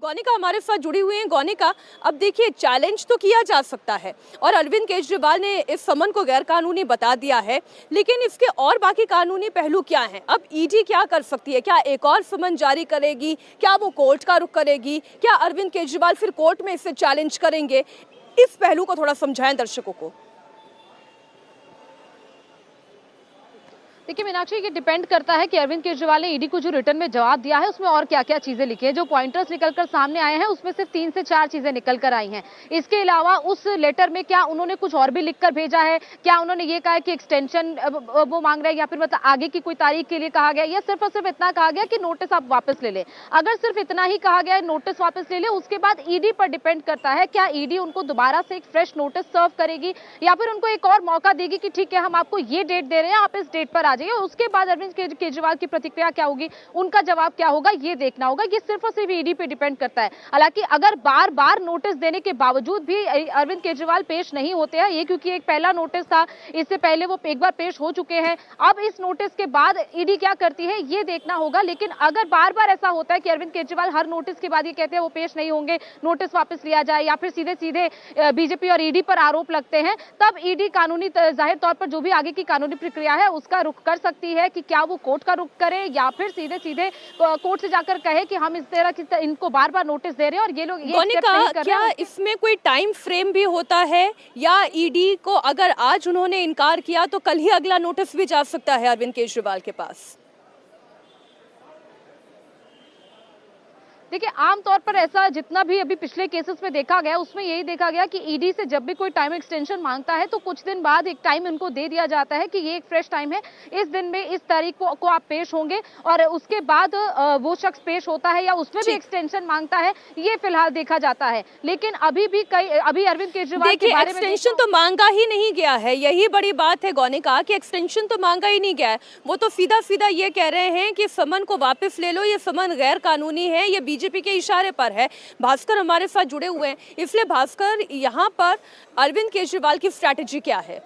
गौनिका हमारे साथ जुड़ी हुई हैं। गौनिका, अब देखिए चैलेंज तो किया जा सकता है और अरविंद केजरीवाल ने इस समन को गैरकानूनी बता दिया है, लेकिन इसके और बाकी कानूनी पहलू क्या हैं? अब ईडी क्या कर सकती है? क्या एक और समन जारी करेगी? क्या वो कोर्ट का रुख करेगी? क्या अरविंद केजरीवाल फिर कोर्ट में इसे चैलेंज करेंगे? इस पहलू को थोड़ा समझाएं दर्शकों को। देखिए मीनाक्षी, ये डिपेंड करता है कि अरविंद केजरीवाल ने ईडी को जो रिटर्न में जवाब दिया है उसमें और क्या क्या चीजें लिखी है। जो पॉइंटर्स निकलकर सामने आए हैं उसमें सिर्फ 3 से 4 चीजें निकल कर आई हैं। इसके अलावा उस लेटर में क्या उन्होंने कुछ और भी लिखकर भेजा है? क्या उन्होंने ये कहा कि एक्सटेंशन वो मांग रहे हैं या फिर मतलब आगे की कोई तारीख के लिए कहा गया, या सिर्फ और सिर्फ इतना कहा गया कि नोटिस आप वापस ले लें? अगर सिर्फ इतना ही कहा गया है नोटिस वापस ले ले, उसके बाद ईडी पर डिपेंड करता है क्या ईडी उनको दोबारा से एक फ्रेश नोटिस सर्व करेगी या फिर उनको एक और मौका देगी कि ठीक है हम आपको ये डेट दे रहे हैं, आप इस डेट पर आ जाइए। उसके बाद अरविंद केजरीवाल की प्रतिक्रिया क्या होगी, उनका जवाब क्या होगा, ये देखना होगा। ये सिर्फ और सिर्फ ईडी पे डिपेंड करता है। हालांकि अगर बार बार नोटिस देने के बावजूद भी अरविंद केजरीवाल पेश नहीं होते हैं, ये क्योंकि एक पहला नोटिस था, इससे पहले वो एक बार पेश हो चुके हैं, अब इस नोटिस के बाद ईडी क्या करती है ये देखना होगा। लेकिन अगर बार बार ऐसा होता है कि अरविंद केजरीवाल हर नोटिस के बाद ये कहते हैं वो पेश नहीं होंगे, नोटिस वापस लिया जाए, या फिर सीधे सीधे बीजेपी और ईडी पर आरोप लगते हैं, तब ईडी कानूनी जाहिर तौर पर जो भी आगे की कानूनी प्रक्रिया है उसका रुख कर सकती है कि क्या वो कोर्ट का रुख करे या फिर सीधे सीधे कोर्ट से जाकर कहे कि हम इस तरह की इनको बार बार नोटिस दे रहे हैं और ये लोग ये स्टेप नहीं कर रहे हैं। क्या इसमें कोई टाइम फ्रेम भी होता है, या ईडी को अगर आज उन्होंने इनकार किया तो कल ही अगला नोटिस भी जा सकता है अरविंद केजरीवाल के पास? देखिए आमतौर पर ऐसा जितना भी अभी पिछले केसेस में देखा गया उसमें यही देखा गया कि ईडी से जब भी कोई टाइम एक्सटेंशन मांगता है तो कुछ दिन बाद एक टाइम उनको दे दिया जाता है कि ये एक फ्रेश टाइम है, इस दिन में इस तारीख को आप पेश होंगे, और उसके बाद वो शख्स पेश होता है या उसमें भी एक्सटेंशन मांगता है, ये फिलहाल देखा जाता है। लेकिन अभी अरविंद केजरीवाल के बारे में एक्सटेंशन तो मांगा ही नहीं गया है, यही बड़ी बात है गौनिका कि एक्सटेंशन तो मांगा ही नहीं गया है। वो तो सीधा सीधा ये कह रहे हैं कि समन को वापस ले लो, ये समन गैर कानूनी है, ये बीजेपी के इशारे पर है। भास्कर हमारे साथ जुड़े हुए हैं, इसलिए भास्कर, यहाँ पर अरविंद केजरीवाल की स्ट्रैटेजी क्या है?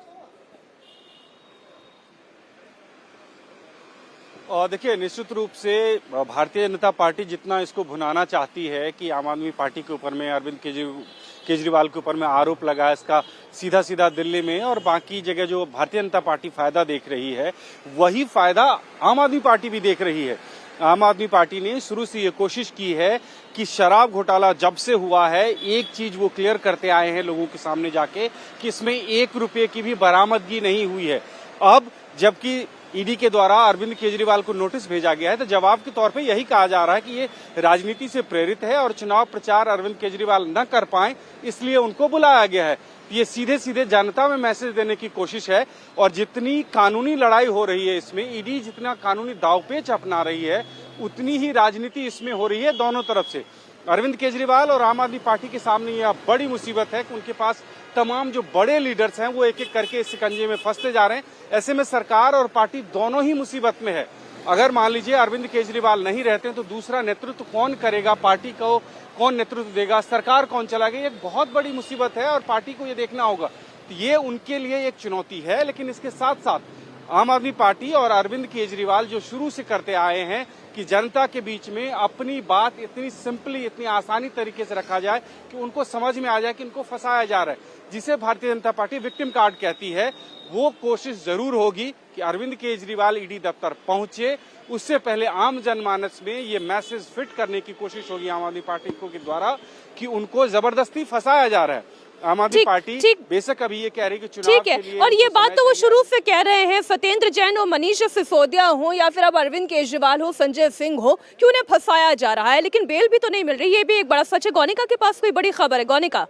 और देखिए निश्चित रूप से भारतीय जनता पार्टी जितना इसको भुनाना चाहती है कि आम आदमी पार्टी के ऊपर में अरविंद केजरीवाल के ऊपर में आरोप लगा है, इसका सीधा सीधा दिल्ली में और बाकी जगह जो भारतीय जनता पार्टी फायदा देख रही है, वही फायदा आम आदमी पार्टी भी देख रही है। आम आदमी पार्टी ने शुरू से ये कोशिश की है कि शराब घोटाला जब से हुआ है, एक चीज वो क्लियर करते आए हैं लोगों के सामने जाके कि इसमें 1 रुपये की भी बरामदगी नहीं हुई है। अब जबकि ईडी के द्वारा अरविंद केजरीवाल को नोटिस भेजा गया है तो जवाब के तौर पे यही कहा जा रहा है कि ये राजनीति से प्रेरित है और चुनाव प्रचार अरविंद केजरीवाल न कर पाए इसलिए उनको बुलाया गया है। ये सीधे सीधे जनता में मैसेज देने की कोशिश है। और जितनी कानूनी लड़ाई हो रही है इसमें, ईडी जितना कानूनी दावपेच अपना रही है, उतनी ही राजनीति इसमें हो रही है दोनों तरफ से। अरविंद केजरीवाल और आम आदमी पार्टी के सामने यह बड़ी मुसीबत है कि उनके पास तमाम जो बड़े लीडर्स हैं वो एक एक करके इस शिकंजे में फंसते जा रहे हैं। ऐसे में सरकार और पार्टी दोनों ही मुसीबत में है। अगर मान लीजिए अरविंद केजरीवाल नहीं रहते तो दूसरा नेतृत्व कौन करेगा, पार्टी को कौन नेतृत्व देगा, सरकार कौन चलाएगा, ये एक बहुत बड़ी मुसीबत है और पार्टी को ये देखना होगा। तो ये उनके लिए एक चुनौती है। लेकिन इसके साथ साथ आम आदमी पार्टी और अरविंद केजरीवाल जो शुरू से करते आए हैं कि जनता के बीच में अपनी बात इतनी सिंपली, इतनी आसानी तरीके से रखा जाए कि उनको समझ में आ जाए कि इनको फंसाया जा रहा है, जिसे Bharatiya Janata party victim card कहती है, वो कोशिश जरूर होगी कि अरविंद केजरीवाल ईडी दफ्तर पहुंचे, उससे पहले आम जनमानस में ये मैसेज फिट करने की कोशिश होगी आम आदमी पार्टी को के द्वारा कि उनको जबरदस्ती फंसाया जा रहा है। आम आदमी पार्टी बेशक अभी ये कह रही है कि चुनाव ठीक है, और ये बात तो वो शुरू से कह रहे हैं, सत्येंद्र जैन हो, मनीष सिसोदिया हो या फिर अब अरविंद केजरीवाल हो, संजय सिंह हो, कि उन्हें फंसाया जा रहा है, लेकिन बेल भी तो नहीं मिल रही। ये भी एक बड़ा सच है। गौनिका के पास कोई बड़ी खबर है? गौनिका,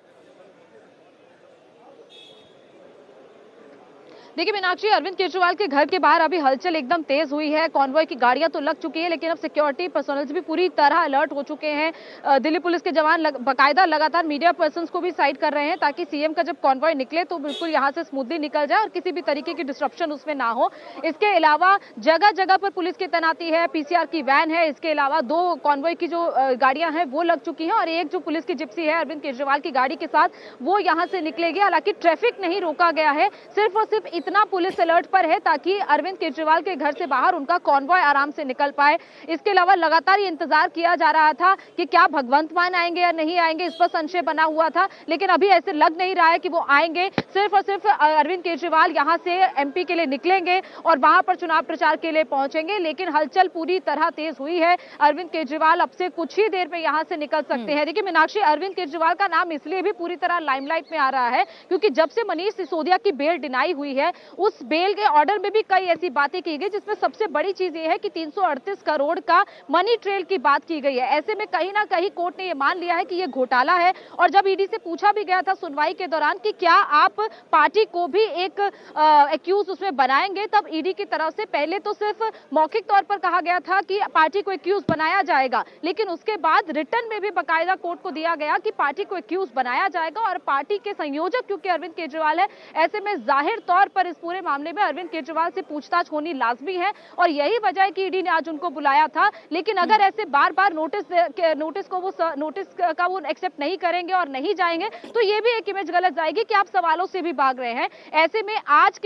देखिए मीनाक्षी, अरविंद केजरीवाल के घर के बाहर अभी हलचल एकदम तेज हुई है। कॉन्वॉय की गाड़ियां तो लग चुकी है, लेकिन अब सिक्योरिटी पर्सनल्स भी पूरी तरह अलर्ट हो चुके हैं। दिल्ली पुलिस के जवान बाकायदा लगातार मीडिया पर्सन्स को भी साइड कर रहे हैं ताकि सीएम का जब कॉन्वॉय निकले तो बिल्कुल यहां से स्मूथली निकल जाए और किसी भी तरीके की डिस्ट्रप्शन उसमें ना हो। इसके अलावा जगह जगह पर पुलिस की तैनाती है, पीसीआर की वैन है, इसके अलावा 2 कॉन्वॉय की जो गाड़ियां हैं वो लग चुकी हैं और एक जो पुलिस की जिप्सी है अरविंद केजरीवाल की गाड़ी के साथ वो यहां से निकलेगी। हालांकि ट्रैफिक नहीं रोका गया है, सिर्फ और सिर्फ इतना पुलिस अलर्ट पर है ताकि अरविंद केजरीवाल के घर से बाहर उनका कॉन्वॉय आराम से निकल पाए। इसके अलावा लगातार ये इंतजार किया जा रहा था कि क्या भगवंत मान आएंगे या नहीं आएंगे, इस पर संशय बना हुआ था, लेकिन अभी ऐसे लग नहीं रहा है कि वो आएंगे। सिर्फ और सिर्फ अरविंद केजरीवाल यहां से एमपी के लिए निकलेंगे और वहां पर चुनाव प्रचार के लिए पहुंचेंगे। लेकिन हलचल पूरी तरह तेज हुई है। अरविंद केजरीवाल अब से कुछ ही देर में यहां से निकल सकते हैं। देखिए मीनाक्षी, अरविंद केजरीवाल का नाम इसलिए भी पूरी तरह लाइमलाइट में आ रहा है क्योंकि जब से मनीष सिसोदिया की बेल डिनाई हुई है, उस बेल के ऑर्डर में भी कई ऐसी बातें की गई जिसमें सबसे बड़ी चीज ये है कि 338 करोड़ का मनी ट्रेल की बात की गई है। ऐसे में कहीं ना कहीं कोर्ट ने यह मान लिया है कि यह घोटाला है। और जब ईडी से पूछा भी गया था सुनवाई के दौरान कि क्या आप पार्टी को भी एक एक्यूज उसमें बनाएंगे, तब ईडी की तरफ से पहले तो सिर्फ मौखिक तौर पर कहा गया था कि पार्टी को एक्यूज बनाया जाएगा, लेकिन उसके बाद रिटर्न में भी बाकायदा कोर्ट को दिया गया कि पार्टी को एक्यूज बनाया जाएगा और पार्टी के संयोजक क्योंकि अरविंद केजरीवाल है, ऐसे में जाहिर तौर पर इस पूरे मामले में अरविंद केजरीवाल से पूछताछ होनी लाजमी है और यही वजह है कि ईडी ने आज उनको बुलाया था। लेकिन अगर ऐसे बार बार नोटिस का वो एक्सेप्ट नहीं करेंगे और नहीं जाएंगे तो ये भी एक इमेज गलत जाएगी कि आप सवालों से भी भाग रहे हैं। ऐसे में आज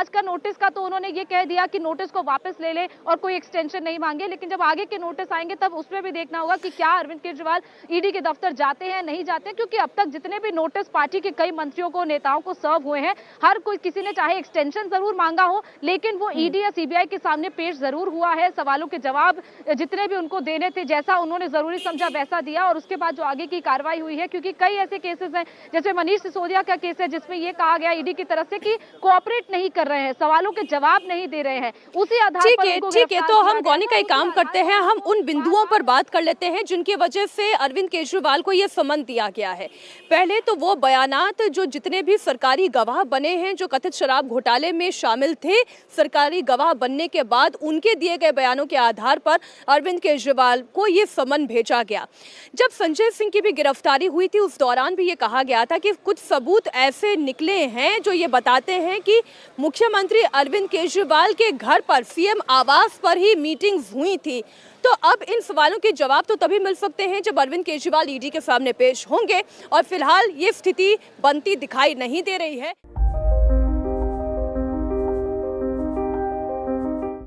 का नोटिस का तो उन्होंने ये कह दिया कि नोटिस को वापस ले ले और कोई एक्सटेंशन नहीं मांगे, लेकिन जब आगे के नोटिस आएंगे तब उसमें भी देखना होगा कि क्या अरविंद केजरीवाल ईडी के दफ्तर जाते हैं नहीं जाते, क्योंकि अब तक जितने भी नोटिस पार्टी के कई मंत्रियों को नेताओं को सर्व हुए हैं, हर कोई किसी ने चाहे एक्सटेंशन जरूर मांगा हो लेकिन वो ईडी या सीबीआई के सामने पेश जरूर हुआ है। सवालों के जवाब जितने भी उनको देने थे, जैसा उन्होंने जरूरी समझा वैसा दिया और उसके बाद जो आगे की कार्रवाई हुई है, क्योंकि कई ऐसे केसेस हैं जैसे मनीष सिसोदिया का केस है जिसमें यह कहा गया ईडी की तरफ से कि कोऑपरेट नहीं कर रहे हैं, सवालों के जवाब नहीं दे रहे हैं, उसी आधार पर ठीक है। तो हम गौनी का एक काम करते हैं, हम उन बिंदुओं पर बात कर लेते हैं जिनकी वजह से अरविंद केजरीवाल को यह समन दिया गया है। पहले तो वो बयानात जो जितने भी सरकारी गवाह बने हैं जो कथित शराब घोटाले में शामिल थे, सरकारी गवाह बनने के बाद उनके दिए गए बयानों के आधार पर अरविंद केजरीवाल को यह समन भेजा गया। जब संजय सिंह की भी गिरफ्तारी हुई थी उस दौरान भी ये कहा गया था कि कुछ सबूत ऐसे निकले हैं जो ये बताते हैं कि मुख्यमंत्री अरविंद केजरीवाल के घर पर सीएम आवास पर ही मीटिंग्स हुई थी। तो अब इन सवालों के जवाब तो तभी मिल सकते हैं जब अरविंद केजरीवाल ईडी के सामने पेश होंगे और फिलहाल ये स्थिति बनती दिखाई नहीं दे रही है।